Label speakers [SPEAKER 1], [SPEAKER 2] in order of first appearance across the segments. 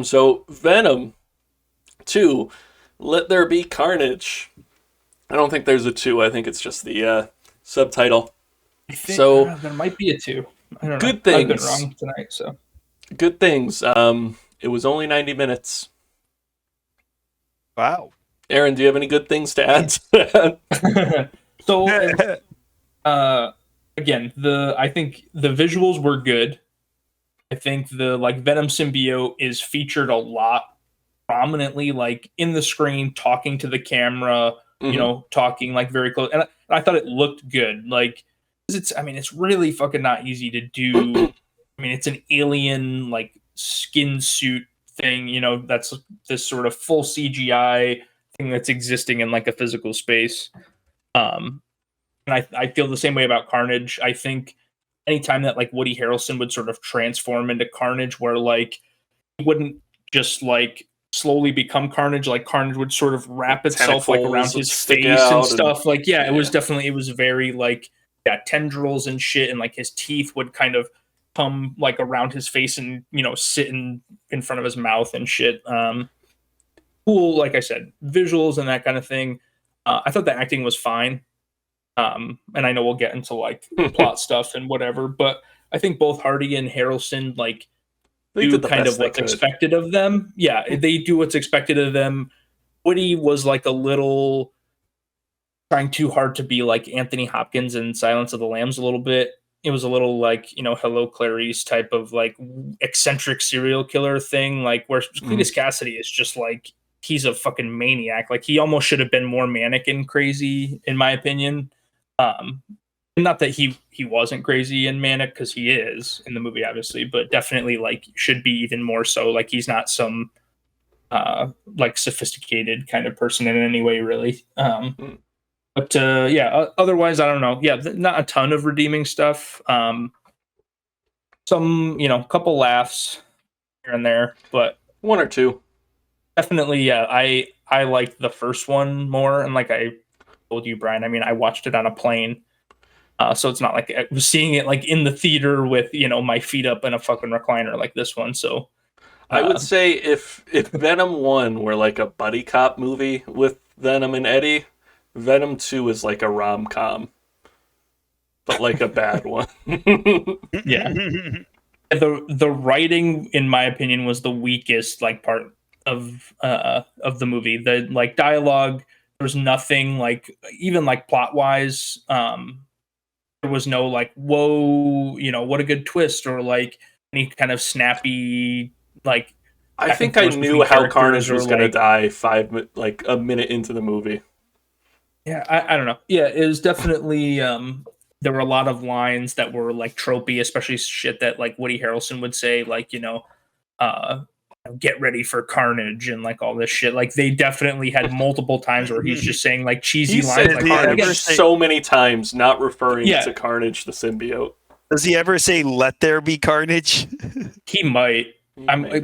[SPEAKER 1] So Venom 2, Let There Be Carnage. I don't think there's a 2. I think it's just the subtitle.
[SPEAKER 2] I think
[SPEAKER 1] So
[SPEAKER 2] there might be a 2. I don't know.
[SPEAKER 1] good
[SPEAKER 2] I've been
[SPEAKER 1] things.
[SPEAKER 2] wrong tonight, so.
[SPEAKER 1] Good things. It was only 90 minutes.
[SPEAKER 3] Wow.
[SPEAKER 1] Aaron, do you have any good things to add to that?
[SPEAKER 2] So, again, I think the visuals were good. I think the Venom symbiote is featured a lot prominently, like in the screen, talking to the camera, talking like very close. And I thought it looked good. Like, it's really fucking not easy to do. I mean, it's an alien like skin suit thing, that's this sort of full CGI thing that's existing in like a physical space. And I feel the same way about Carnage. I think anytime that like Woody Harrelson would sort of transform into Carnage, where like he wouldn't just like slowly become Carnage, like Carnage would sort of wrap itself like around his face and stuff. It was very like tendrils and shit, and like his teeth would kind of come like around his face and sit in front of his mouth and shit. Cool, like I said, visuals and that kind of thing. I thought the acting was fine. And I know we'll get into like plot stuff and whatever, but I think both Hardy and Harrelson like do kind of what's expected of them. Yeah, they do what's expected of them. Woody was like a little trying too hard to be like Anthony Hopkins in Silence of the Lambs a little bit. It was a little like, Hello Clarice type of like eccentric serial killer thing, like where Cletus Cassidy is just like, he's a fucking maniac. Like he almost should have been more manic and crazy, in my opinion. Not that he wasn't crazy and manic, because he is in the movie, obviously, but definitely like should be even more so. Like he's not some like sophisticated kind of person in any way, really. But otherwise, I don't know. Yeah, not a ton of redeeming stuff. Some, couple laughs here and there, but
[SPEAKER 1] one or two.
[SPEAKER 2] Definitely, yeah. I liked the first one more, and like I told you, Brian, I mean, I watched it on a plane, so it's not like I was seeing it like in the theater with my feet up in a fucking recliner like this one. So
[SPEAKER 1] I would say if Venom 1 were like a buddy cop movie with Venom and Eddie, Venom 2 is like a rom-com, but like a bad one.
[SPEAKER 2] Yeah. The writing, in my opinion, was the weakest like part of the movie. The like dialogue, there was nothing like, even like plot wise, there was no like, whoa, what a good twist, or like any kind of snappy like.
[SPEAKER 1] I think I knew how Carnage was going to die a minute into the movie.
[SPEAKER 2] Yeah, I don't know. Yeah, it was definitely there were a lot of lines that were like tropey, especially shit that like Woody Harrelson would say, like, get ready for carnage and like all this shit. Like they definitely had multiple times where he's just saying like cheesy lines like
[SPEAKER 1] Carnage so many times, not referring to Carnage the symbiote.
[SPEAKER 3] Does he ever say "Let there be carnage"?
[SPEAKER 2] He might.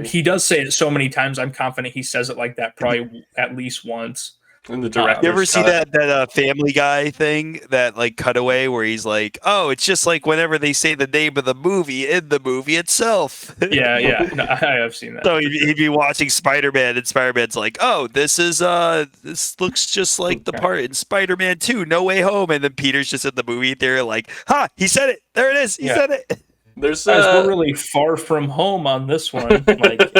[SPEAKER 2] He does say it so many times. I'm confident he says it like that probably at least once.
[SPEAKER 1] In the director's
[SPEAKER 3] you ever see that Family Guy thing, that like cutaway where he's like, "Oh, it's just like whenever they say the name of the movie in the movie itself."
[SPEAKER 2] Yeah, no, I have seen that.
[SPEAKER 3] So he'd be watching Spider-Man, and Spider-Man's like, "Oh, this looks just like the part in Spider-Man 2, No Way Home," and then Peter's just in the movie theater like, "Ha, he said it. There it is. He said it."
[SPEAKER 1] There's
[SPEAKER 2] we're really far from home on this one. Like.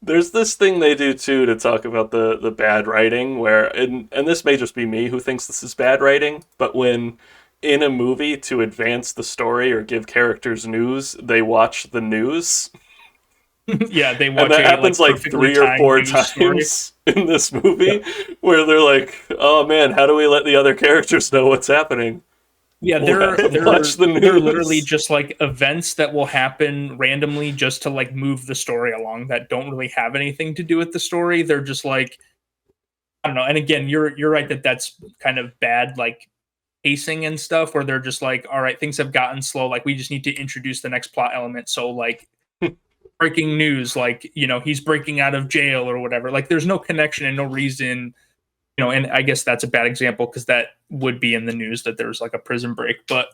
[SPEAKER 1] There's this thing they do, too, to talk about the bad writing, where, and this may just be me who thinks this is bad writing, but when in a movie, to advance the story or give characters news, they watch the news.
[SPEAKER 2] Yeah, they watch
[SPEAKER 1] it. And that happens like 3 or 4 times in this movie, where they're like, oh man, how do we let the other characters know what's happening?
[SPEAKER 2] Yeah, they're literally just like events that will happen randomly just to like move the story along that don't really have anything to do with the story. They're just like, I don't know. And again, you're right that that's kind of bad like pacing and stuff, where they're just like, all right, things have gotten slow. Like we just need to introduce the next plot element. So like breaking news, like, he's breaking out of jail or whatever. Like there's no connection and no reason. And I guess that's a bad example because that would be in the news that there's like a prison break. But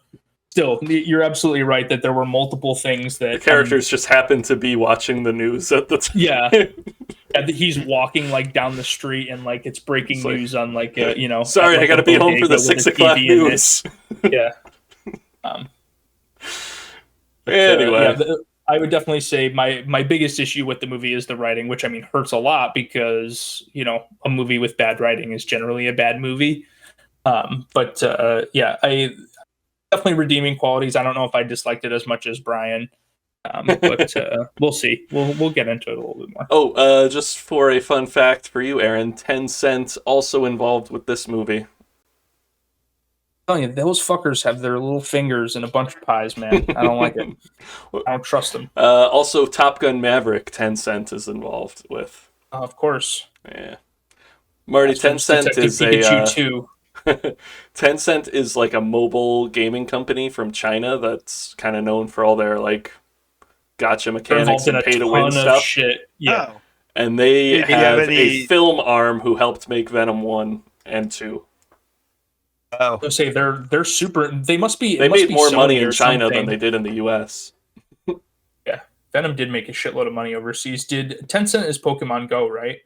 [SPEAKER 2] still, you're absolutely right that there were multiple things that
[SPEAKER 1] the characters just happen to be watching the news at the time.
[SPEAKER 2] Yeah. He's walking like down the street and like it's breaking
[SPEAKER 1] It's like,
[SPEAKER 2] news on like
[SPEAKER 1] sorry,
[SPEAKER 2] like,
[SPEAKER 1] I gotta be home for the
[SPEAKER 2] with a
[SPEAKER 1] 6 o'clock
[SPEAKER 2] TV in it.
[SPEAKER 1] news.
[SPEAKER 2] Yeah.
[SPEAKER 1] Anyway,
[SPEAKER 2] I would definitely say my biggest issue with the movie is the writing, which I mean hurts a lot because a movie with bad writing is generally a bad movie. But I definitely redeeming qualities. I don't know if I disliked it as much as Brian, but we'll see. We'll get into it a little bit more.
[SPEAKER 1] Oh, just for a fun fact for you, Aaron, Tencent also involved with this movie.
[SPEAKER 2] You, those fuckers have their little fingers in a bunch of pies, man. I don't like it. I don't trust them.
[SPEAKER 1] Also, Top Gun Maverick, Tencent is involved with.
[SPEAKER 2] Of course.
[SPEAKER 1] Yeah. Marty, Tencent is Tencent is like a mobile gaming company from China that's kind of known for all their like gotcha mechanics and pay to win stuff.
[SPEAKER 2] Shit. Yeah.
[SPEAKER 3] Oh.
[SPEAKER 1] And they have a film arm who helped make Venom 1 and 2.
[SPEAKER 3] Oh,
[SPEAKER 2] I'll say they're super. They must be.
[SPEAKER 1] They made more
[SPEAKER 2] Sony
[SPEAKER 1] money in
[SPEAKER 2] or
[SPEAKER 1] China
[SPEAKER 2] something.
[SPEAKER 1] than they did in the U.S.
[SPEAKER 2] Yeah, Venom did make a shitload of money overseas. Did Tencent is Pokemon Go, right?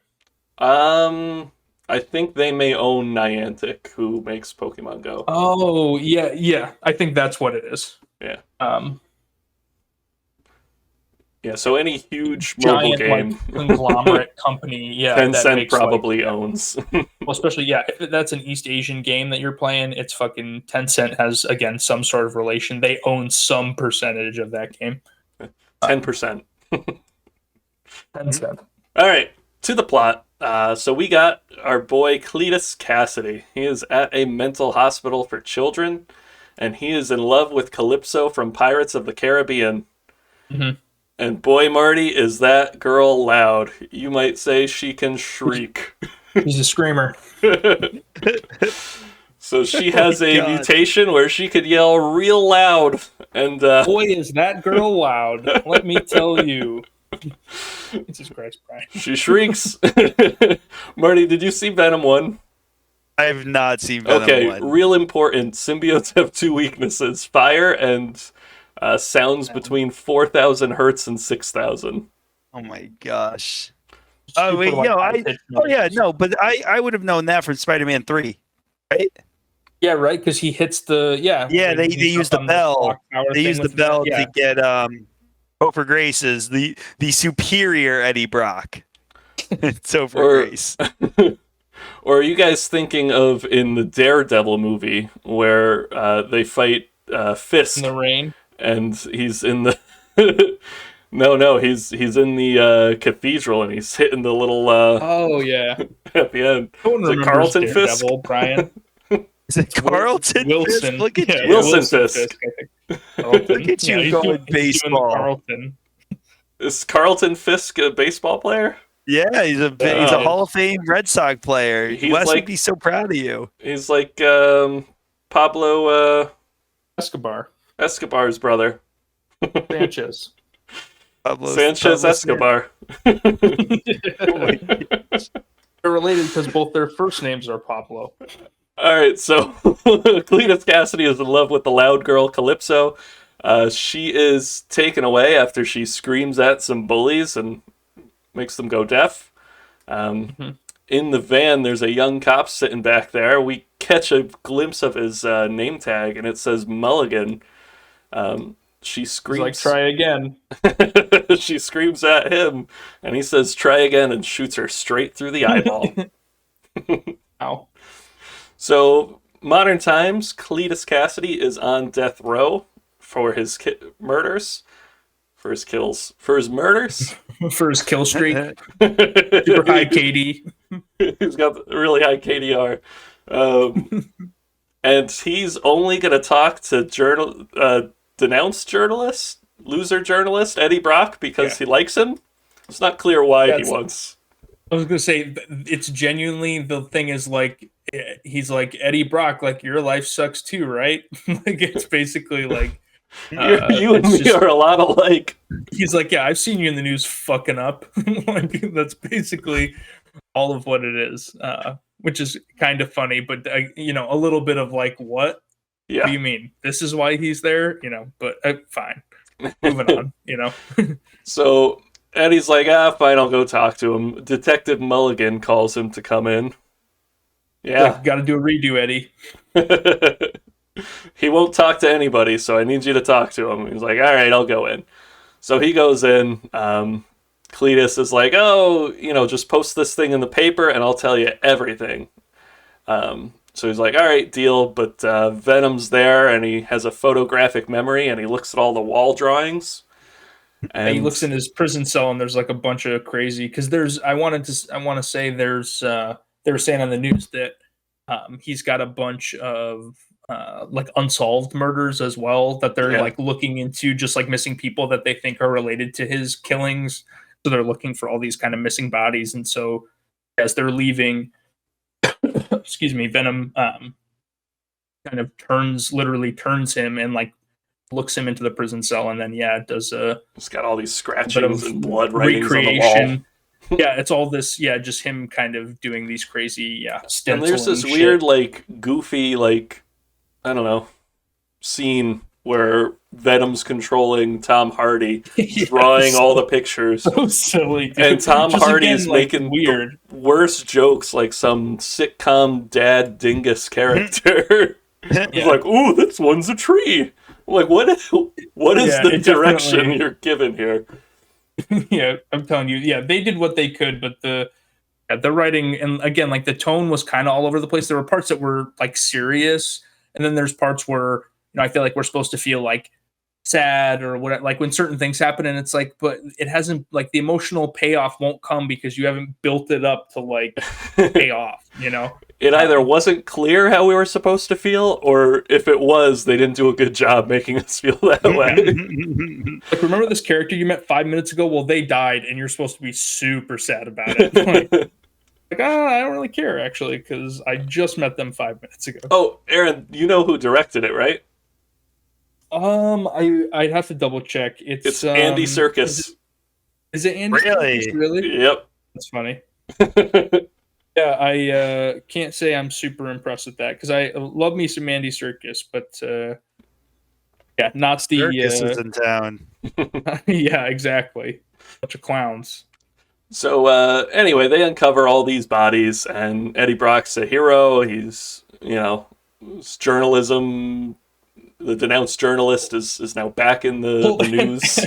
[SPEAKER 1] I think they may own Niantic, who makes Pokemon Go.
[SPEAKER 2] Oh yeah. I think that's what it is.
[SPEAKER 1] Yeah.
[SPEAKER 2] Yeah.
[SPEAKER 1] So any huge mobile
[SPEAKER 2] giant
[SPEAKER 1] game,
[SPEAKER 2] like, conglomerate company,
[SPEAKER 1] Tencent probably owns.
[SPEAKER 2] Well, especially if that's an East Asian game that you're playing, it's fucking Tencent has again some sort of relation. They own some percentage of that game.
[SPEAKER 1] 10%.
[SPEAKER 2] Tencent.
[SPEAKER 1] All right, to the plot. So we got our boy Cletus Cassidy. He is at a mental hospital for children, and he is in love with Calypso from Pirates of the Caribbean.
[SPEAKER 2] Mm-hmm.
[SPEAKER 1] And boy, Marty, is that girl loud. You might say she can shriek.
[SPEAKER 2] He's a screamer.
[SPEAKER 1] So she has a mutation where she could yell real loud. And
[SPEAKER 2] boy, is that girl loud. Let me tell you. Jesus Christ, Brian.
[SPEAKER 1] She shrieks. Marty, did you see Venom 1?
[SPEAKER 3] I have not seen Venom 1.
[SPEAKER 1] Real important. Symbiotes have 2 weaknesses. Fire and sounds between 4,000 hertz and 6,000.
[SPEAKER 3] Oh my gosh. Oh wait, but I would have known that from Spider-Man 3, right?
[SPEAKER 2] Yeah, right, because he hits the
[SPEAKER 3] they use the bell. They use the bell to get Topher Grace is the superior Eddie Brock. Topher Grace.
[SPEAKER 1] Or are you guys thinking of in the Daredevil movie where they fight Fisk
[SPEAKER 2] in the rain?
[SPEAKER 1] And he's in the he's in the cathedral and he's hitting the little at the end.
[SPEAKER 2] Is it
[SPEAKER 1] Carlton Fisk?
[SPEAKER 2] Brian?
[SPEAKER 3] Is it Carlton
[SPEAKER 2] Wilson?
[SPEAKER 3] Fisk? Look at you.
[SPEAKER 1] Wilson Fisk.
[SPEAKER 3] Look at you going baseball.
[SPEAKER 2] Carlton.
[SPEAKER 1] Is Carlton Fisk a baseball player?
[SPEAKER 3] Yeah, he's a Hall of Fame Red Sox player. Wes would be so proud of you.
[SPEAKER 1] He's like Pablo Escobar's brother.
[SPEAKER 2] Sanchez.
[SPEAKER 1] Sanchez Escobar.
[SPEAKER 2] They're related because both their first names are Pablo.
[SPEAKER 1] All right, so Cletus Cassidy is in love with the loud girl Calypso. She is taken away after she screams at some bullies and makes them go deaf. In the van, there's a young cop sitting back there. We catch a glimpse of his name tag, and it says Mulligan. She screams,
[SPEAKER 2] like, try again.
[SPEAKER 1] She screams at him, and he says, try again, and shoots her straight through the eyeball.
[SPEAKER 2] Ow.
[SPEAKER 1] So, modern times, Cletus Cassidy is on death row for his murders. For his kills. For his murders?
[SPEAKER 2] For his kill streak. Super high KD.
[SPEAKER 1] He's got really high KDR. And he's only going to talk to denounced journalist, loser journalist, Eddie Brock, because he likes him. It's not clear why he wants.
[SPEAKER 2] I was going to say, it's genuinely, the thing is like, he's like, Eddie Brock, like, your life sucks too, right? Like, it's basically like,
[SPEAKER 1] you and me are a lot alike.
[SPEAKER 2] He's like, yeah, I've seen you in the news fucking up. Like, that's basically all of what it is, which is kind of funny, but a little bit of like, what?
[SPEAKER 1] Yeah.
[SPEAKER 2] What do you mean? This is why he's there? But fine. Moving on,
[SPEAKER 1] So Eddie's like, fine, I'll go talk to him. Detective Mulligan calls him to come in. Yeah.
[SPEAKER 2] Like, got to do a redo, Eddie.
[SPEAKER 1] He won't talk to anybody, so I need you to talk to him. He's like, all right, I'll go in. So he goes in. Cletus is like, just post this thing in the paper and I'll tell you everything. So he's like, all right, deal. But Venom's there and he has a photographic memory and he looks at all the wall drawings.
[SPEAKER 2] And he looks in his prison cell and there's like a bunch of crazy, because I want to say there's they were saying on the news that he's got a bunch of like unsolved murders as well that they're like looking into, just like missing people that they think are related to his killings. So they're looking for all these kind of missing bodies. And so as they're leaving, excuse me, Venom kind of literally turns him and like looks him into the prison cell, and then does
[SPEAKER 1] it's got all these scratchings and blood writings on the wall.
[SPEAKER 2] Yeah, it's all this, just him kind of doing these crazy,
[SPEAKER 1] and there's this weird, like, goofy, like, I don't know, scene where Venom's controlling Tom Hardy, drawing all the pictures.
[SPEAKER 2] So silly, dude.
[SPEAKER 1] And Tom Hardy is making weird, worst jokes, like some sitcom dad dingus character. He's like, ooh, this one's a tree. I'm like, what is the direction you're given here?
[SPEAKER 2] Yeah, I'm telling you. Yeah, they did what they could, but the writing, and again, like the tone was kind of all over the place. There were parts that were like serious, and then there's parts where I feel like we're supposed to feel like sad or what, like when certain things happen, and it's like, but it hasn't, like the emotional payoff won't come because you haven't built it up to like pay off.
[SPEAKER 1] It either wasn't clear how we were supposed to feel, or if it was, they didn't do a good job making us feel that way.
[SPEAKER 2] Like, remember this character you met 5 minutes ago? Well, they died, and you're supposed to be super sad about it. I don't really care, actually, because I just met them 5 minutes ago.
[SPEAKER 1] Oh, Aaron, you know who directed it, right?
[SPEAKER 2] I'd have to double check. It's
[SPEAKER 1] Andy Serkis.
[SPEAKER 2] Is it Andy?
[SPEAKER 3] Really?
[SPEAKER 2] Serkis? Really?
[SPEAKER 1] Yep.
[SPEAKER 2] That's funny. Yeah, I can't say I'm super impressed with that, because I love me some Andy Serkis, but not the
[SPEAKER 3] Serkis is in town.
[SPEAKER 2] Yeah, exactly. Bunch of clowns.
[SPEAKER 1] So anyway, they uncover all these bodies, and Eddie Brock's a hero. He's it's journalism. The denounced journalist is now back in the news.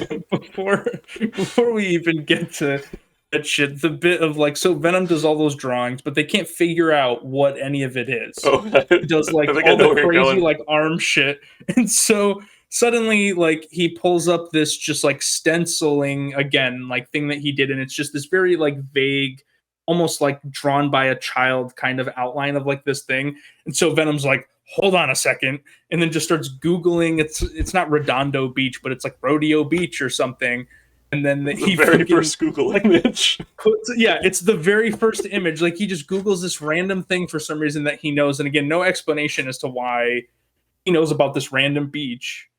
[SPEAKER 2] Before we even get to that shit, the bit of like, so Venom does all those drawings, but they can't figure out what any of it is. He does like all the crazy like arm shit, and so suddenly like he pulls up this just like stenciling again like thing that he did, and it's just this very like vague, almost like drawn by a child kind of outline of like this thing. And so Venom's like, hold on a second, and then just starts Googling. It's not Redondo Beach, but it's like Rodeo Beach or something. And then
[SPEAKER 1] the very first Google image.
[SPEAKER 2] It's the very first image. Like, he just Googles this random thing for some reason that he knows. And again, no explanation as to why he knows about this random beach.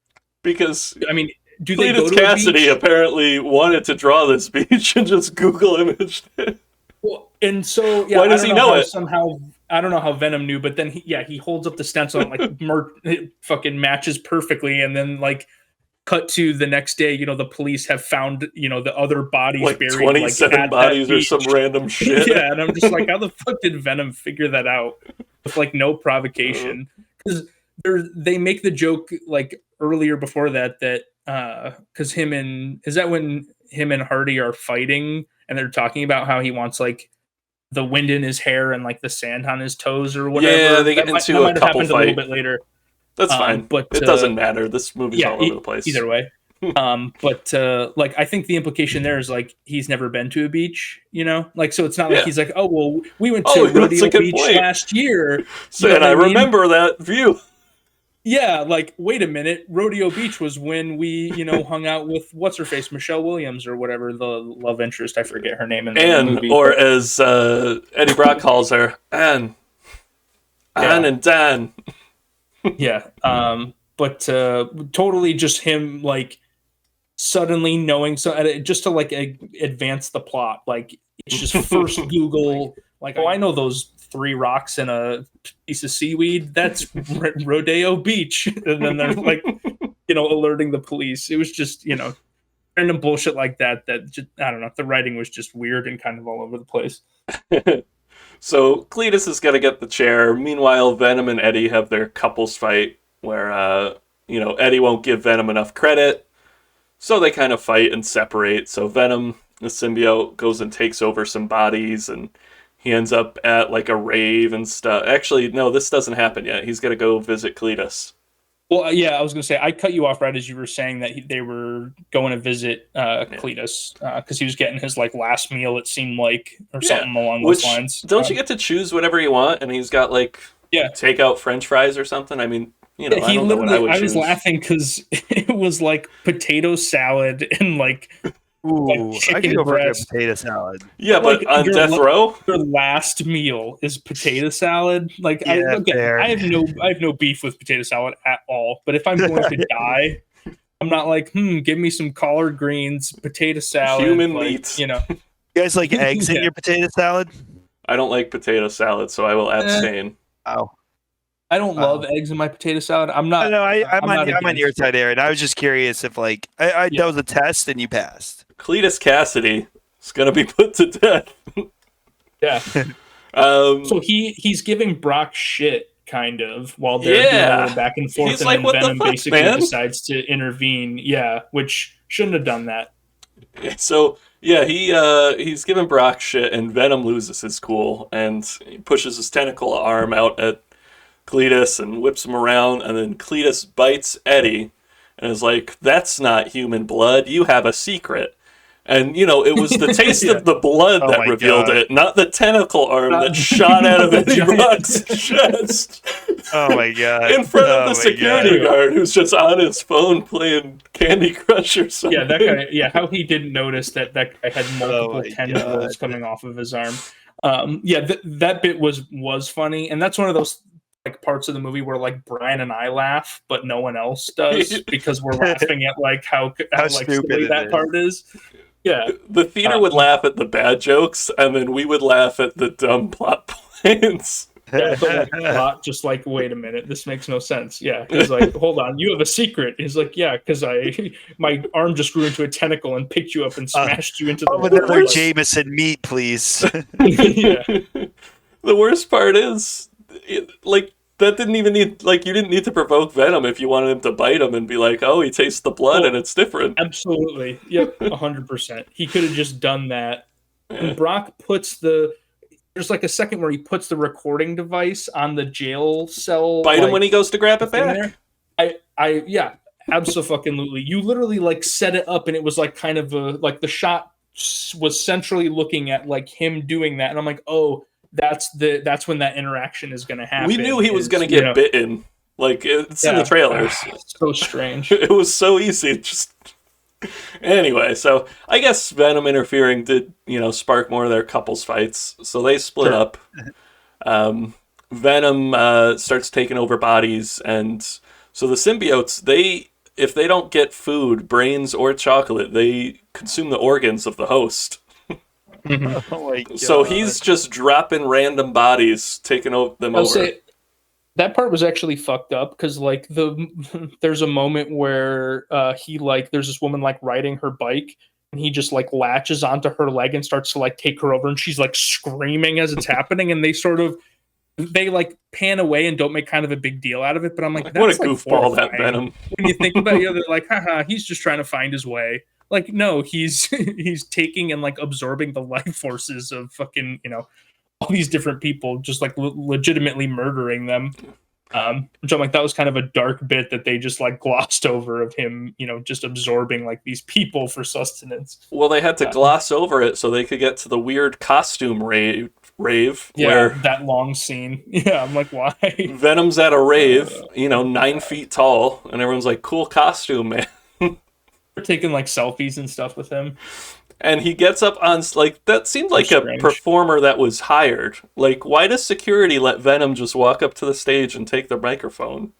[SPEAKER 1] Because,
[SPEAKER 2] I mean, do they go to
[SPEAKER 1] Cassidy
[SPEAKER 2] a beach?
[SPEAKER 1] Apparently wanted to draw this beach and just Google imaged it.
[SPEAKER 2] Well, and so,
[SPEAKER 1] why does he know it?
[SPEAKER 2] Somehow, I don't know how Venom knew, but then he holds up the stencil and like it fucking matches perfectly. And then like, cut to the next day, the police have found, the other bodies
[SPEAKER 1] like
[SPEAKER 2] buried.
[SPEAKER 1] 27
[SPEAKER 2] like,
[SPEAKER 1] bodies or some random shit.
[SPEAKER 2] Yeah, and I'm just like, how the fuck did Venom figure that out with like no provocation? Because they make the joke like earlier before that because when him and Hardy are fighting and they're talking about how he wants like the wind in his hair and like the sand on his toes or whatever.
[SPEAKER 1] Yeah, they get into a couple fight
[SPEAKER 2] a little bit later.
[SPEAKER 1] That's fine, but it doesn't matter. This movie's all over the place.
[SPEAKER 2] Either way. But like, I think the implication there is like he's never been to a beach, like, so it's not like he's like, oh well, we went to Rodeo Beach last year,
[SPEAKER 1] so, and I remember that view.
[SPEAKER 2] Yeah, like, wait a minute, Rodeo Beach was when we, hung out with what's her face, Michelle Williams or whatever, the love interest. I forget her name in the movie.
[SPEAKER 1] Or as Eddie Brock calls her, Anne and Dan.
[SPEAKER 2] Yeah, but totally just him like suddenly knowing, so just to like advance the plot, like it's just first Google like, oh, I know those 3 rocks and a piece of seaweed. That's Rodeo Beach. And then they're like, alerting the police. It was just, random bullshit like that just, I don't know. The writing was just weird and kind of all over the place.
[SPEAKER 1] So Cletus is going to get the chair. Meanwhile, Venom and Eddie have their couples fight where, Eddie won't give Venom enough credit. So they kind of fight and separate. So Venom, the symbiote, goes and takes over some bodies, and he ends up at like a rave and stuff. Actually, no, this doesn't happen yet. He's going to go visit Cletus.
[SPEAKER 2] Well, yeah, I was going to say, I cut you off right as you were saying that they were going to visit Cletus because he was getting his like last meal, it seemed like, or something along those lines.
[SPEAKER 1] Don't you get to choose whatever you want? And he's got like takeout French fries or something. I mean, I don't know what I would choose.
[SPEAKER 2] I was laughing because it was like potato salad and like
[SPEAKER 3] I can go for a potato salad.
[SPEAKER 1] Yeah, but on death row,
[SPEAKER 2] your last meal is potato salad. Like, I have no beef with potato salad at all. But if I'm going to die, I'm not like, give me some collard greens, potato salad,
[SPEAKER 1] human meat.
[SPEAKER 3] You guys like eggs in your potato salad?
[SPEAKER 1] I don't like potato salad, so I will abstain.
[SPEAKER 3] Oh.
[SPEAKER 2] I don't love eggs in my potato salad. I'm not.
[SPEAKER 3] No, I'm on your side, Aaron. I was just curious if that was a test and you passed.
[SPEAKER 1] Cletus Cassidy is going to be put to death.
[SPEAKER 2] Yeah. So he's giving Brock shit, kind of, while they're doing a little back and forth,
[SPEAKER 1] he's
[SPEAKER 2] and
[SPEAKER 1] like,
[SPEAKER 2] then Venom basically
[SPEAKER 1] man?
[SPEAKER 2] decides to intervene. Yeah, which shouldn't have done that.
[SPEAKER 1] So he's giving Brock shit, and Venom loses his cool, and he pushes his tentacle arm out at Cletus and whips him around, and then Cletus bites Eddie and is like, "That's not human blood. You have a secret." And, it was the taste of the blood that revealed it, not the tentacle arm that shot out of Eddie Brock's chest.
[SPEAKER 3] Oh, my God.
[SPEAKER 1] In front of the security guard who's just on his phone playing Candy Crush or something.
[SPEAKER 2] Yeah, that guy, how he didn't notice that guy had multiple tendrils coming off of his arm. That bit was funny, and that's one of those like parts of the movie where like Brian and I laugh, but no one else does because we're laughing at like how like silly that part is. Yeah,
[SPEAKER 1] the theater would laugh at the bad jokes, and then we would laugh at the dumb plot points.
[SPEAKER 2] Yeah, but like, just like, wait a minute, this makes no sense. Yeah, he's like, hold on, you have a secret. He's like, yeah, because my arm just grew into a tentacle and picked you up and smashed you into the
[SPEAKER 3] with another Jameson meat, please.
[SPEAKER 1] Yeah. The worst part is, that didn't even need, you didn't need to provoke Venom if you wanted him to bite him and be like, oh, he tastes the blood and it's different.
[SPEAKER 2] Absolutely. Yep, 100%. He could have just done that. And Brock puts there's like a second where he puts the recording device on the jail cell.
[SPEAKER 1] Bite him when he goes to grab it back.
[SPEAKER 2] Yeah, absolutely. You literally set it up, and it was like kind of the shot was centrally looking at like him doing that, and I'm like, oh, that's when that interaction is going to happen.
[SPEAKER 1] We knew he was going to get bitten. It's in the trailers.
[SPEAKER 2] So strange.
[SPEAKER 1] It was so easy. Anyway, so I guess Venom interfering did, spark more of their couples fights. So they split up. Venom starts taking over bodies, and so the symbiotes, if they don't get food, brains, or chocolate, they consume the organs of the host.
[SPEAKER 3] Oh my God.
[SPEAKER 1] So he's just dropping random bodies, taking them over.
[SPEAKER 2] Say, that part was actually fucked up because there's a moment where there's this woman riding her bike, and he just latches onto her leg and starts to take her over, and she's screaming as it's happening, and they pan away and don't make kind of a big deal out of it. But I'm like,
[SPEAKER 1] what a goofball that Venom.
[SPEAKER 2] When you think about it, they're like, haha, he's just trying to find his way. No, he's taking and absorbing the life forces of fucking, all these different people, just legitimately murdering them. Which I'm like, that was kind of a dark bit that they just glossed over of him, just absorbing these people for sustenance.
[SPEAKER 1] Well, they had to gloss over it so they could get to the weird costume rave.
[SPEAKER 2] Yeah,
[SPEAKER 1] where
[SPEAKER 2] that long scene. Yeah, I'm like, why?
[SPEAKER 1] Venom's at a rave, 9 feet tall, and everyone's like, cool costume, man.
[SPEAKER 2] They're taking selfies and stuff with him.
[SPEAKER 1] And he gets up on, that seemed like a performer that was hired. Why does security let Venom just walk up to the stage and take the microphone?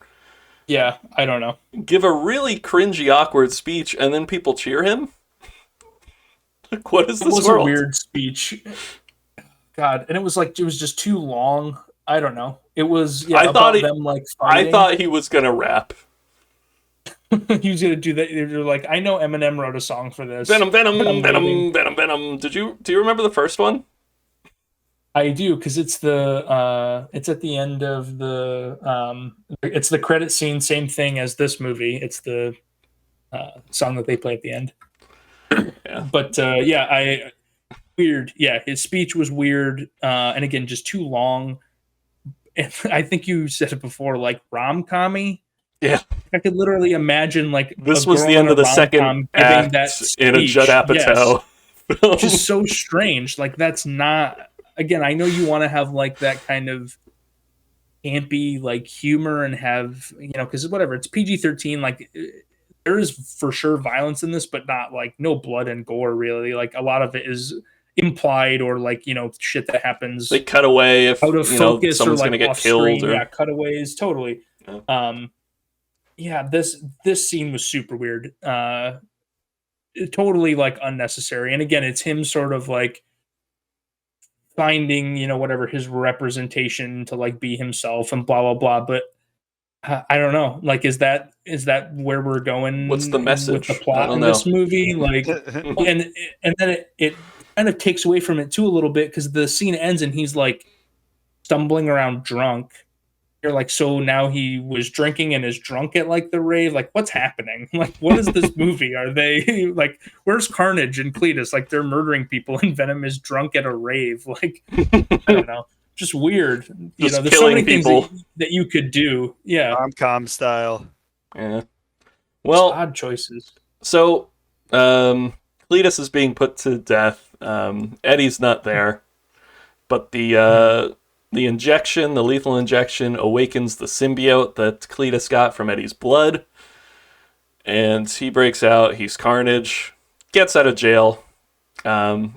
[SPEAKER 2] Yeah, I don't know.
[SPEAKER 1] Give a really cringy, awkward speech, and then people cheer him? What is this world?
[SPEAKER 2] A weird speech. God, and it was just too long. I don't know. It was them like
[SPEAKER 1] I
[SPEAKER 2] fighting.
[SPEAKER 1] thought he was gonna rap.
[SPEAKER 2] He was gonna do that. They're like, I know Eminem wrote a song for this.
[SPEAKER 1] Venom, Venom, Venom, Venom, Venom. Do you remember the first one?
[SPEAKER 2] I do, because it's at the end of it's the credit scene, same thing as this movie. It's the song that they play at the end.
[SPEAKER 1] Yeah.
[SPEAKER 2] But weird. Yeah, his speech was weird, and again, just too long. And I think you said it before, like rom-commy.
[SPEAKER 1] Yeah.
[SPEAKER 2] I could literally imagine like
[SPEAKER 1] this was the end of the second act in a Judd Apatow film.
[SPEAKER 2] Which is so strange. Like, that's not. Again, I know you want to have like that kind of campy like humor and have, because whatever, it's PG-13. Like, there is for sure violence in this, but not like no blood and gore really. Like, a lot of it is implied or like shit that happens.
[SPEAKER 1] They cut away if
[SPEAKER 2] out of focus
[SPEAKER 1] someone's
[SPEAKER 2] or like
[SPEAKER 1] gonna get
[SPEAKER 2] off
[SPEAKER 1] killed.
[SPEAKER 2] screen.
[SPEAKER 1] Or...
[SPEAKER 2] Yeah, cutaways, totally.
[SPEAKER 1] Yeah.
[SPEAKER 2] This scene was super weird. Totally like unnecessary. And again, it's him sort of like finding whatever his representation to like be himself and blah blah blah. But I don't know. Like, is that where we're going?
[SPEAKER 1] What's the message?
[SPEAKER 2] With the plot in this movie? Like, and then it kind of takes away from it too a little bit, because the scene ends and he's like stumbling around drunk. You're like, so now he was drinking and is drunk at like the rave. Like, what's happening? Like, what is this movie? Are they like, where's Carnage and Cletus? Like, they're murdering people and Venom is drunk at a rave. Like, I don't know. Just weird.
[SPEAKER 1] Just
[SPEAKER 2] there's so many
[SPEAKER 1] people.
[SPEAKER 2] things that you could do. Yeah.
[SPEAKER 3] Rom-com style.
[SPEAKER 1] Yeah. Well,
[SPEAKER 2] odd choices.
[SPEAKER 1] So, Cletus is being put to death. Eddie's not there, but the injection, the lethal injection, awakens the symbiote that Cletus got from Eddie's blood, and he breaks out. He's Carnage, gets out of jail.
[SPEAKER 2] Again,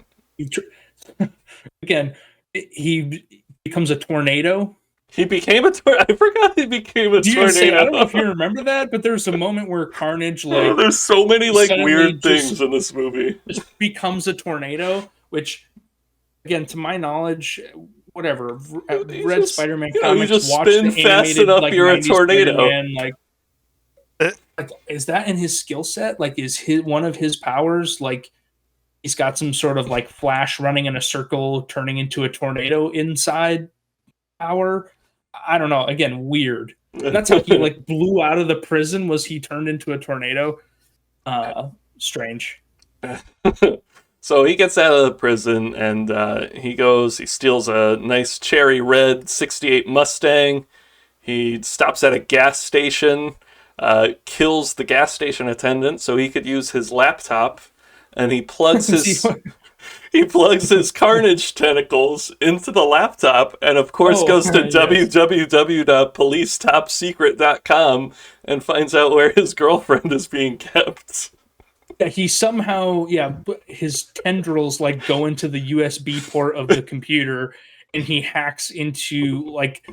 [SPEAKER 2] he becomes a tornado.
[SPEAKER 1] He became a tornado. I forgot he became a tornado.
[SPEAKER 2] I don't know if you remember that, but there's a moment where Carnage, like,
[SPEAKER 1] there's so many like weird things in this movie.
[SPEAKER 2] Just becomes a tornado, which, again, to my knowledge, whatever. Read Spider-Man comics.
[SPEAKER 1] You just
[SPEAKER 2] watch
[SPEAKER 1] spin
[SPEAKER 2] the
[SPEAKER 1] fast
[SPEAKER 2] animated,
[SPEAKER 1] enough,
[SPEAKER 2] like,
[SPEAKER 1] you're a tornado.
[SPEAKER 2] Like, is that in his skill set? Like, is one of his powers like he's got some sort of like Flash running in a circle, turning into a tornado inside power? I don't know. Again, weird. That's how he like blew out of the prison. Was he turned into a tornado? Strange.
[SPEAKER 1] So he gets out of the prison and he steals a nice cherry red 68 Mustang. He stops at a gas station, kills the gas station attendant so he could use his laptop, and he plugs his Carnage tentacles into the laptop, and of course goes to www.policetopsecret.com and finds out where his girlfriend is being kept.
[SPEAKER 2] He somehow, his tendrils like go into the USB port of the computer, and he hacks into like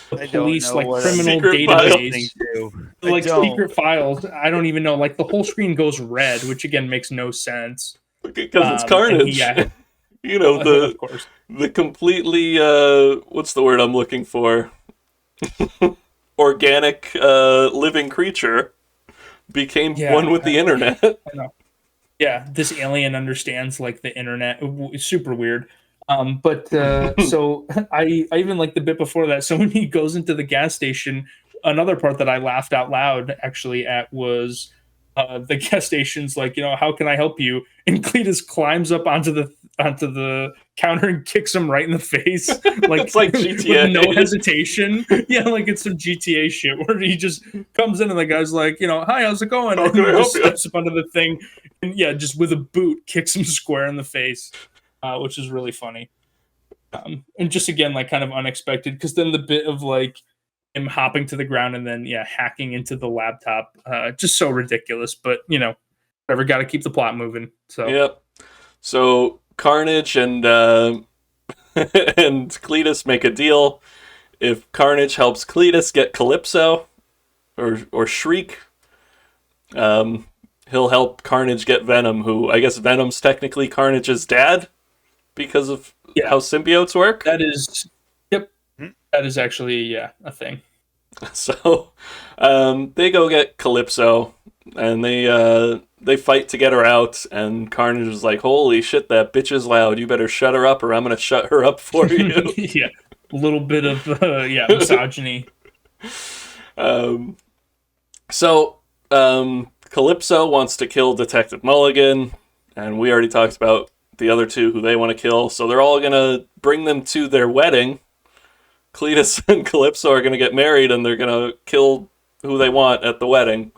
[SPEAKER 2] the police like criminal database, like secret files. I don't even know. Like, the whole screen goes red, which again makes no sense
[SPEAKER 1] because it's Carnage.
[SPEAKER 2] Of course,
[SPEAKER 1] the completely what's the word I'm looking for? Organic living creature became one with the internet.
[SPEAKER 2] I know. Yeah, this alien understands like the internet. It's super weird. But so I even like the bit before that. So when he goes into the gas station, another part that I laughed out loud actually at was the gas station's like, how can I help you? And Cletus climbs up onto the counter and kicks him right in the face, like
[SPEAKER 1] it's like GTA,
[SPEAKER 2] with no hesitation. Yeah, like it's some GTA shit where he just comes in and the guy's like, hi, how's it going? And he just steps up onto the thing and just with a boot kicks him square in the face, which is really funny. And just again, like kind of unexpected, because then the bit of like him hopping to the ground and then hacking into the laptop, just so ridiculous. But whatever, got to keep the plot moving. So
[SPEAKER 1] yep. So Carnage and and Cletus make a deal. If Carnage helps Cletus get Calypso or Shriek, he'll help Carnage get Venom, who I guess Venom's technically Carnage's dad. because of
[SPEAKER 2] Yeah.
[SPEAKER 1] how symbiotes work.
[SPEAKER 2] That is, yep. That is actually, a thing.
[SPEAKER 1] So they go get Calypso, and they fight to get her out, and Carnage is like, holy shit, that bitch is loud. You better shut her up or I'm going to shut her up for you.
[SPEAKER 2] Yeah. A little bit of, misogyny.
[SPEAKER 1] So Calypso wants to kill Detective Mulligan, and we already talked about the other two who they want to kill, so they're all going to bring them to their wedding. Cletus and Calypso are going to get married, and they're going to kill who they want at the wedding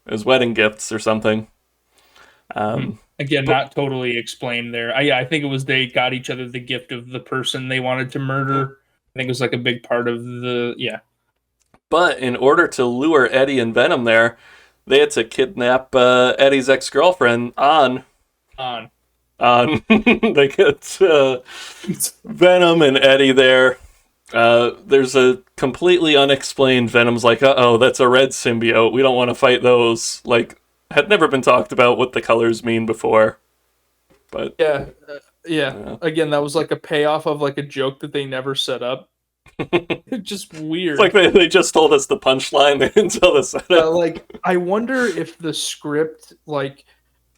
[SPEAKER 1] as wedding gifts or something.
[SPEAKER 2] Again, not totally explained there. I think it was they got each other the gift of the person they wanted to murder. I think it was like a big part of
[SPEAKER 1] But in order to lure Eddie and Venom there, they had to kidnap Eddie's ex-girlfriend, On. They get Venom and Eddie there. There's a completely unexplained Venom's like, uh-oh, that's a red symbiote. We don't want to fight those. Like, had never been talked about what the colors mean before. But
[SPEAKER 2] yeah. Again, that was like a payoff of like a joke that they never set up. Just weird.
[SPEAKER 1] It's like they just told us the punchline. They didn't tell us that.
[SPEAKER 2] Like, I wonder if the script like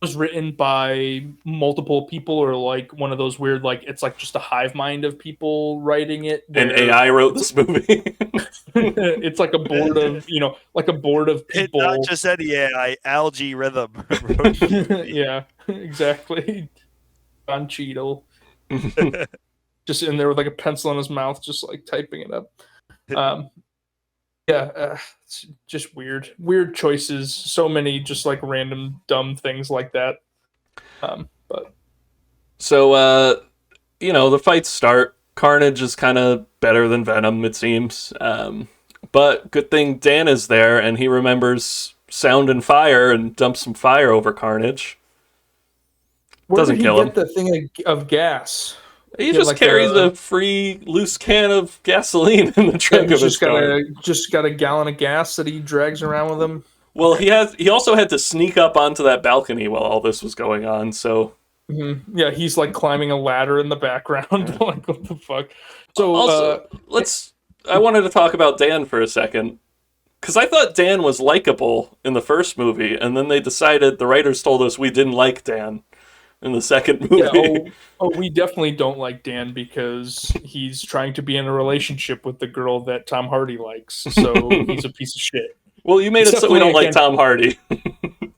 [SPEAKER 2] was written by multiple people, or like one of those weird, like it's like just a hive mind of people writing it.
[SPEAKER 1] And AI wrote this movie.
[SPEAKER 2] It's like a board of people.
[SPEAKER 3] Not just any AI, Algae Rhythm.
[SPEAKER 2] Yeah, exactly. Don Cheadle. Just in there with like a pencil in his mouth, just like typing it up. It's just weird choices. So many just like random dumb things like that. But
[SPEAKER 1] so the fights start. Carnage is kind of better than Venom, it seems. But good thing Dan is there, and he remembers Sound and Fire and dumps some fire over Carnage.
[SPEAKER 2] where
[SPEAKER 1] Doesn't
[SPEAKER 2] did he
[SPEAKER 1] kill
[SPEAKER 2] get the thing of gas?
[SPEAKER 1] He just
[SPEAKER 2] like
[SPEAKER 1] carries a free loose can of gasoline in the trunk of his car.
[SPEAKER 2] Just got a gallon of gas that he drags around with him.
[SPEAKER 1] Well, he also had to sneak up onto that balcony while all this was going on. So
[SPEAKER 2] yeah, he's like climbing a ladder in the background. Like, what the fuck? So
[SPEAKER 1] also, I wanted to talk about Dan for a second, because I thought Dan was likable in the first movie, and then they decided, the writers told us, we didn't like Dan in the second movie.
[SPEAKER 2] We definitely don't like Dan because he's trying to be in a relationship with the girl that Tom Hardy likes. So he's a piece of shit.
[SPEAKER 1] Well, you made it so we don't like Tom Hardy.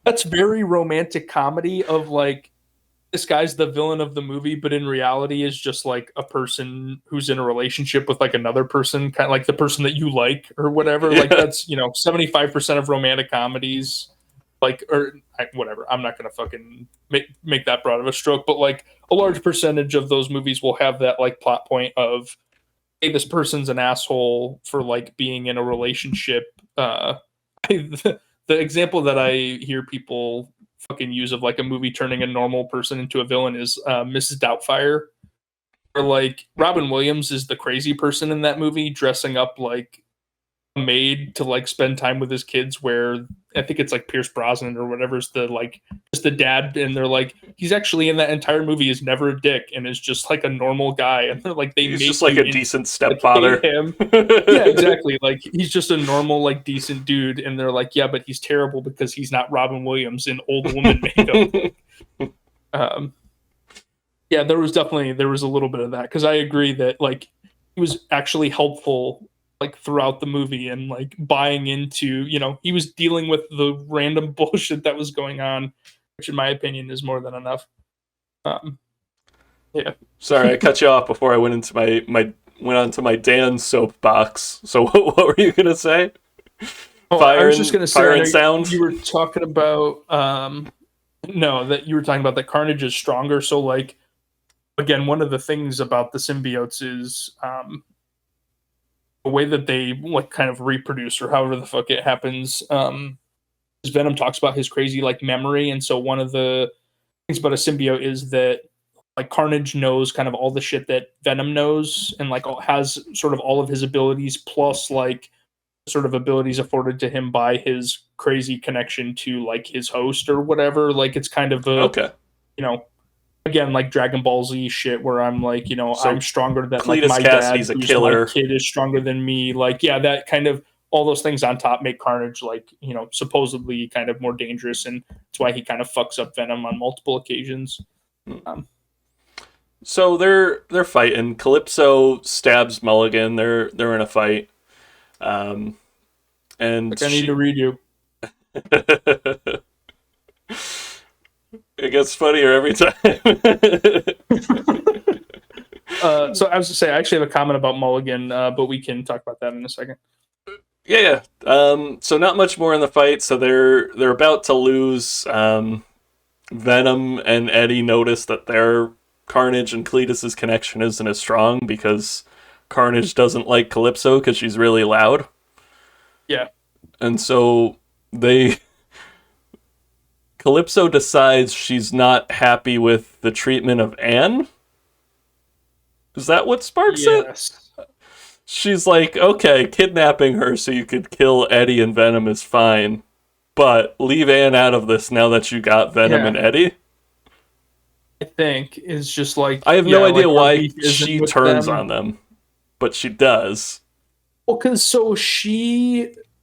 [SPEAKER 2] That's very romantic comedy of like, this guy's the villain of the movie, but in reality is just like a person who's in a relationship with like another person, kind of like the person that you like or whatever. Yeah. Like that's 75% of romantic comedies. Like, or whatever, I'm not going to fucking make that broad of a stroke, but like a large percentage of those movies will have that like plot point of, hey, this person's an asshole for like being in a relationship. The example that I hear people fucking use of like a movie turning a normal person into a villain is Mrs. Doubtfire. Or like Robin Williams is the crazy person in that movie, dressing up like a maid to like spend time with his kids, where I think it's like Pierce Brosnan or whatever's the like just the dad, and they're like, he's actually in that entire movie is never a dick and is just like a normal guy, and they're like, he's
[SPEAKER 1] just like a decent stepfather.
[SPEAKER 2] Him. Yeah, exactly. Like he's just a normal like decent dude, and they're like, yeah, but he's terrible because he's not Robin Williams in old woman makeup. Yeah, there was a little bit of that, because I agree that like he was actually helpful like throughout the movie, and like buying into, he was dealing with the random bullshit that was going on, which in my opinion is more than enough. Yeah.
[SPEAKER 1] Sorry, I cut you off before I went into went onto my Dan soapbox. So what were you gonna say?
[SPEAKER 2] I was just gonna say,
[SPEAKER 1] fire and sound.
[SPEAKER 2] You were talking about that you were talking about that Carnage is stronger. So like, again, one of the things about the symbiotes is the way that they like kind of reproduce, or however the fuck it happens. Venom talks about his crazy like memory, and so one of the things about a symbiote is that like Carnage knows kind of all the shit that Venom knows, and like has sort of all of his abilities plus like sort of abilities afforded to him by his crazy connection to like his host or whatever. Like it's kind of a again, like Dragon Ball Z shit, where I'm like,
[SPEAKER 1] So
[SPEAKER 2] I'm stronger than like
[SPEAKER 1] Cletus
[SPEAKER 2] my
[SPEAKER 1] Cassidy's
[SPEAKER 2] dad,
[SPEAKER 1] a
[SPEAKER 2] who's
[SPEAKER 1] killer.
[SPEAKER 2] my kid is stronger than me. Like, yeah, that kind of all those things on top make Carnage like, supposedly kind of more dangerous, and that's why he kind of fucks up Venom on multiple occasions.
[SPEAKER 1] So they're fighting. Calypso stabs Mulligan. They're in a fight. And
[SPEAKER 2] Like, I need to read you.
[SPEAKER 1] It gets funnier every time.
[SPEAKER 2] So I was to say, I actually have a comment about Mulligan, but we can talk about that in a second.
[SPEAKER 1] Yeah. So not much more in the fight. So they're about to lose. Venom and Eddie notice that their Carnage and Cletus's connection isn't as strong because Carnage doesn't like Calypso because she's really loud.
[SPEAKER 2] Yeah.
[SPEAKER 1] And so Calypso decides she's not happy with the treatment of Anne. Is that what sparks it? She's like, okay, kidnapping her so you could kill Eddie and Venom is fine, but leave Anne out of this now that you got Venom and Eddie.
[SPEAKER 2] I think is just like,
[SPEAKER 1] I have no idea why she turns
[SPEAKER 2] them
[SPEAKER 1] on them, but she does.
[SPEAKER 2] Well, because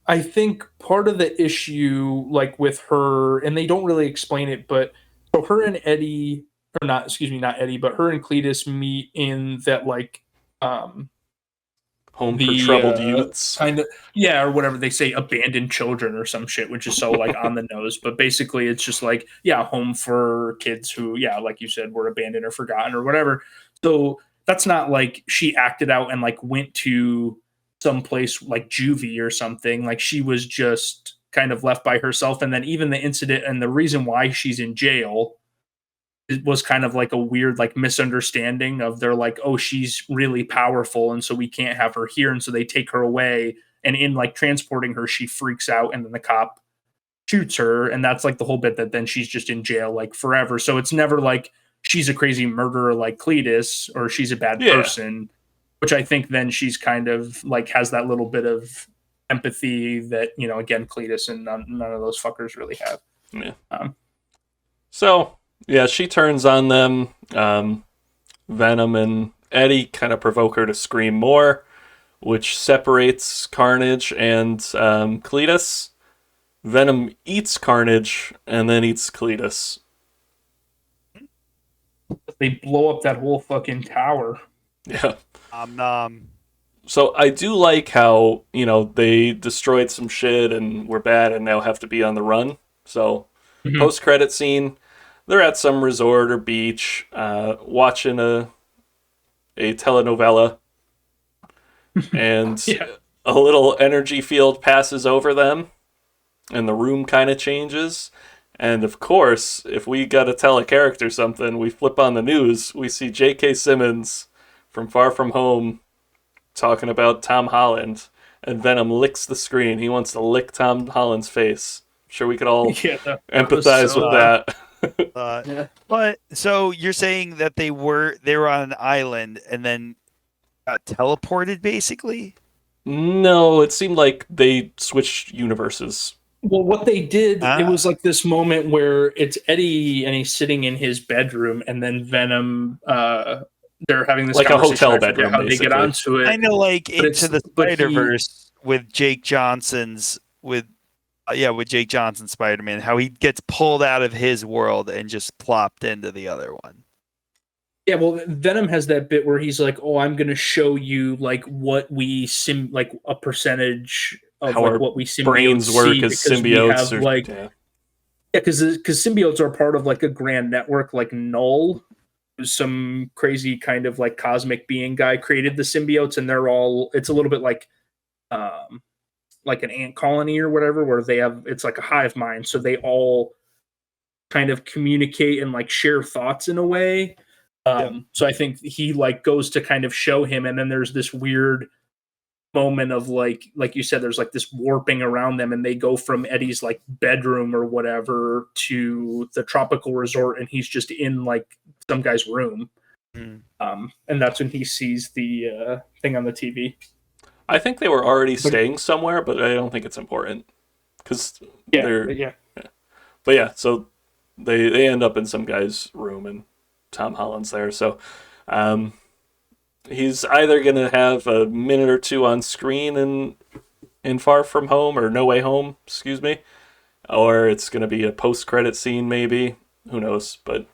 [SPEAKER 2] I think part of the issue, like with her, and they don't really explain it, but so her and Eddie, or not, excuse me, not Eddie, but her and Cletus meet in that like,
[SPEAKER 1] Home for troubled youths,
[SPEAKER 2] kind of, yeah, or whatever they say, abandoned children or some shit, which is so like on the nose. But basically, it's just like, yeah, home for kids who, yeah, like you said, were abandoned or forgotten or whatever. So that's not like she acted out and like went to someplace like juvie or something. Like she was just kind of left by herself. And then even the incident and the reason why she's in jail, it was kind of like a weird like misunderstanding of they're like, oh, she's really powerful and so we can't have her here, and so they take her away, and in like transporting her she freaks out and then the cop shoots her, and that's like the whole bit that then she's just in jail like forever. So it's never like she's a crazy murderer like Cletus or she's a bad person, which I think then she's kind of like has that little bit of empathy that, again, Cletus and none of those fuckers really have.
[SPEAKER 1] Yeah. So yeah, she turns on them. Venom and Eddie kind of provoke her to scream more, which separates Carnage and Cletus. Venom eats Carnage and then eats Cletus.
[SPEAKER 2] They blow up that whole fucking tower.
[SPEAKER 1] Yeah. So I do like how, they destroyed some shit and were bad and now have to be on the run. So post-credit scene, they're at some resort or beach, watching a telenovela, and a little energy field passes over them, and the room kind of changes. And of course, if we gotta tell a character something, we flip on the news, we see J.K. Simmons from Far From Home talking about Tom Holland, and Venom licks the screen. He wants to lick Tom Holland's face. I'm sure we could all empathize with that.
[SPEAKER 3] But so you're saying that they were on an island and then got teleported, basically?
[SPEAKER 1] No, it seemed like they switched universes.
[SPEAKER 2] Well, what they did, it was like this moment where it's Eddie and he's sitting in his bedroom, and then Venom, they're having this
[SPEAKER 1] like a hotel
[SPEAKER 2] I
[SPEAKER 1] bedroom.
[SPEAKER 2] How they get onto it?
[SPEAKER 3] I know, like Into the Spider-Verse with Jake Johnson's with Jake Johnson's Spider-Man, how he gets pulled out of his world and just plopped into the other one.
[SPEAKER 2] Yeah, well, Venom has that bit where he's like, "Oh, I'm going to show you like what we like a percentage of
[SPEAKER 1] how
[SPEAKER 2] like what we symbiotes
[SPEAKER 1] brains work as symbiotes,
[SPEAKER 2] because symbiotes are part of like a grand network, like Null, some crazy kind of like cosmic being guy created the symbiotes, and it's a little bit like an ant colony or whatever, where it's like a hive mind, so they all kind of communicate and like share thoughts in a way. So I think he like goes to kind of show him, and then there's this weird moment of like you said, there's like this warping around them, and they go from Eddie's like bedroom or whatever to the tropical resort, and he's just in like some guy's room. And that's when he sees the thing on the TV.
[SPEAKER 1] I think they were already staying somewhere, but I don't think it's important because But yeah, so they end up in some guy's room, and Tom Holland's there. So he's either going to have a minute or two on screen in Far From Home or No Way Home, excuse me, or it's going to be a post-credit scene maybe. Who knows? But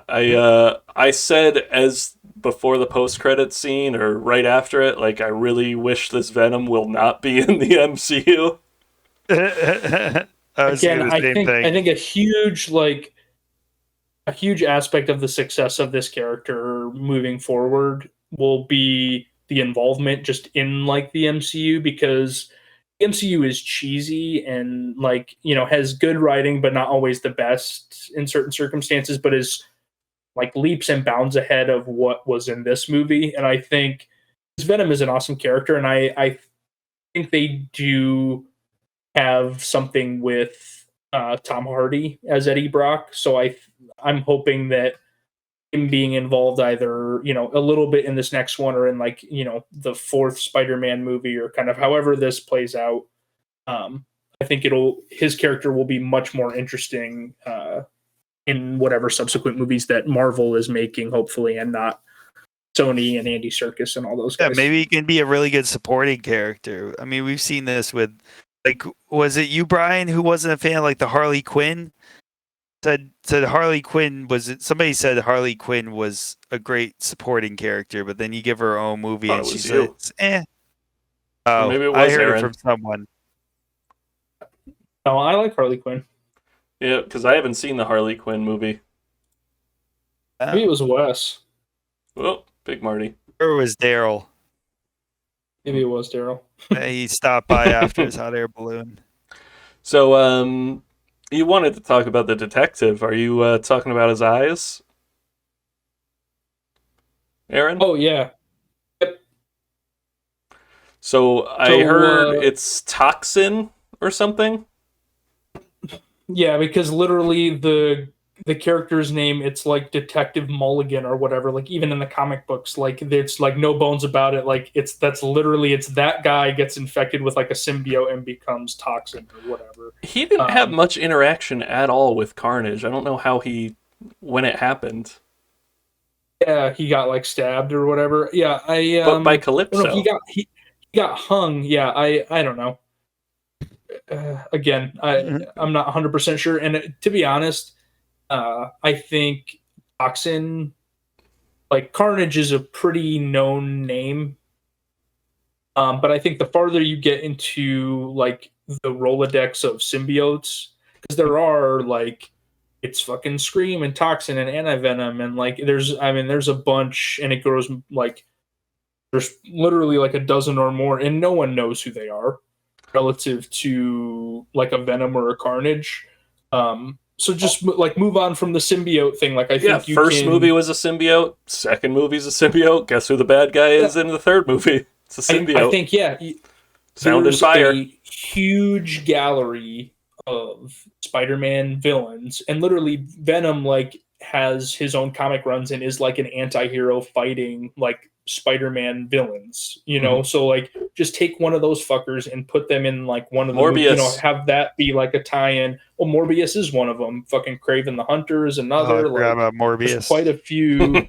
[SPEAKER 1] I said as before the post-credit scene or right after it, like, I really wish this Venom will not be in the MCU.
[SPEAKER 2] Again, I think a huge aspect of the success of this character moving forward will be the involvement just in like the MCU, because the MCU is cheesy and like, you know, has good writing but not always the best in certain circumstances, but is like leaps and bounds ahead of what was in this movie. And I think Venom is an awesome character, and I think they do have something with Tom Hardy as Eddie Brock. So I'm hoping that him being involved either, you know, a little bit in this next one or in like, you know, the fourth Spider-Man movie or kind of however this plays out. I think his character will be much more interesting in whatever subsequent movies that Marvel is making, hopefully, and not Sony and Andy Serkis and all those guys.
[SPEAKER 3] Yeah, maybe he can be a really good supporting character. I mean, we've seen this with, like, was it you, Brian, who wasn't a fan of, like, the Harley Quinn? Said Harley Quinn somebody said Harley Quinn was a great supporting character, but then you give her own movie and she says, eh. Oh, maybe it was I heard Aaron. It from someone.
[SPEAKER 2] No, I like Harley Quinn.
[SPEAKER 1] Yeah, because I haven't seen the Harley Quinn movie.
[SPEAKER 2] Maybe it was Wes.
[SPEAKER 1] Well, Big Marty.
[SPEAKER 3] Or it was Daryl.
[SPEAKER 2] Maybe it was Daryl.
[SPEAKER 3] He stopped by after his hot air balloon.
[SPEAKER 1] So, you wanted to talk about the detective. Are you talking about his eyes, Aaron?
[SPEAKER 2] Oh, yeah. Yep.
[SPEAKER 1] So I heard it's toxin or something?
[SPEAKER 2] Yeah, because literally the character's name, it's like Detective Mulligan or whatever. Like even in the comic books, like it's like no bones about it. Like it's that guy gets infected with like a symbiote and becomes toxin or whatever.
[SPEAKER 1] He didn't have much interaction at all with Carnage. I don't know when it happened.
[SPEAKER 2] Yeah, he got like stabbed or whatever. Yeah,
[SPEAKER 1] but by Calypso.
[SPEAKER 2] No, he got hung. Yeah, I don't know. Again, I'm not 100% sure. And to be honest, I think Toxin, like Carnage, is a pretty known name. But I think the farther you get into like the Rolodex of symbiotes, because there are like it's fucking Scream and Toxin and Anti-Venom and like there's a bunch, and it grows like there's literally like a dozen or more, and no one knows who they are relative to like a Venom or a Carnage. So just like move on from the symbiote thing. Like I think
[SPEAKER 1] first movie was a symbiote. Second movie's a symbiote. Guess who the bad guy is in the third movie? It's a symbiote.
[SPEAKER 2] I think
[SPEAKER 1] Sound and fire.
[SPEAKER 2] A huge gallery of Spider-Man villains, and literally Venom like has his own comic runs and is like an anti-hero fighting like Spider-Man villains, you know. Mm-hmm. So like just take one of those fuckers and put them in like one of the
[SPEAKER 1] Morbius.
[SPEAKER 2] You know, have that be like a tie-in. Well, Morbius is one of them. Fucking Kraven the Hunter is another.
[SPEAKER 3] About Morbius.
[SPEAKER 2] There's quite a few.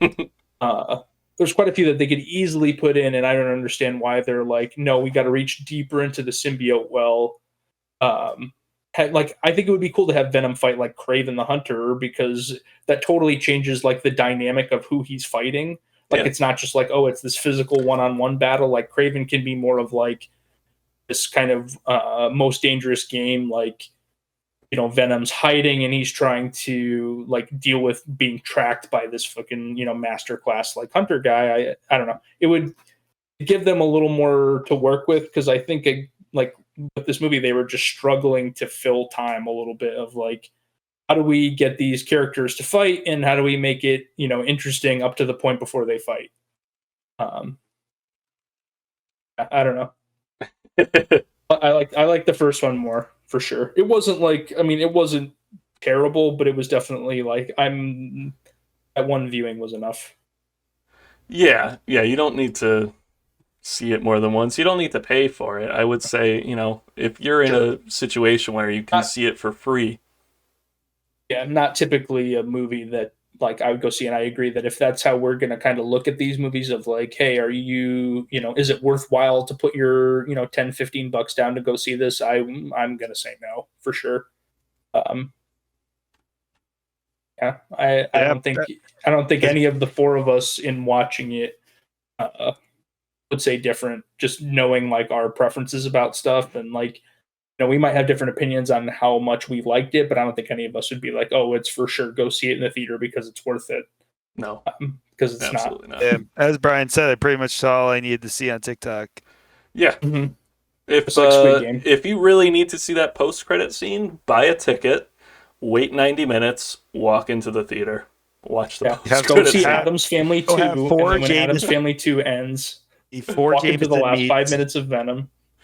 [SPEAKER 2] There's quite a few that they could easily put in, and I don't understand why they're like, no, we got to reach deeper into the symbiote well. Like I think it would be cool to have Venom fight like Kraven the Hunter, because that totally changes like the dynamic of who he's fighting. Like it's not just like, oh, it's this physical one-on-one battle. Like Kraven can be more of like this kind of most dangerous game. Like, you know, Venom's hiding and he's trying to like deal with being tracked by this fucking, you know, masterclass like hunter guy. I don't know. It would give them a little more to work with, because I think like with this movie they were just struggling to fill time a little bit of like, how do we get these characters to fight, and how do we make it, you know, interesting up to the point before they fight? I don't know. I like the first one more for sure. It wasn't like, I mean, it wasn't terrible, but it was definitely like that one viewing was enough.
[SPEAKER 1] Yeah, you don't need to see it more than once. You don't need to pay for it. I would say, you know, if you're in a situation where you can see it for free.
[SPEAKER 2] Yeah, not typically a movie that like I would go see. And I agree that if that's how we're going to kind of look at these movies of like, hey, are you, is it worthwhile to put your, $10-15 down to go see this? I'm going to say no for sure. Yeah, I don't think any of the four of us in watching it would say different. Just knowing like our preferences about stuff, and like we might have different opinions on how much we liked it, but I don't think any of us would be like, oh, it's for sure go see it in the theater because it's worth it.
[SPEAKER 1] No,
[SPEAKER 2] because it's
[SPEAKER 1] absolutely
[SPEAKER 2] not.
[SPEAKER 3] Yeah, as Brian said, I pretty much saw all I needed to see on TikTok.
[SPEAKER 1] Yeah.
[SPEAKER 2] Mm-hmm.
[SPEAKER 1] If you really need to see that post-credit scene, buy a ticket, wait 90 minutes, walk into the theater, watch the
[SPEAKER 2] go see Addams Family 2, and then when Addams Family 2 ends,
[SPEAKER 3] before
[SPEAKER 2] walk into the last 5 minutes of Venom.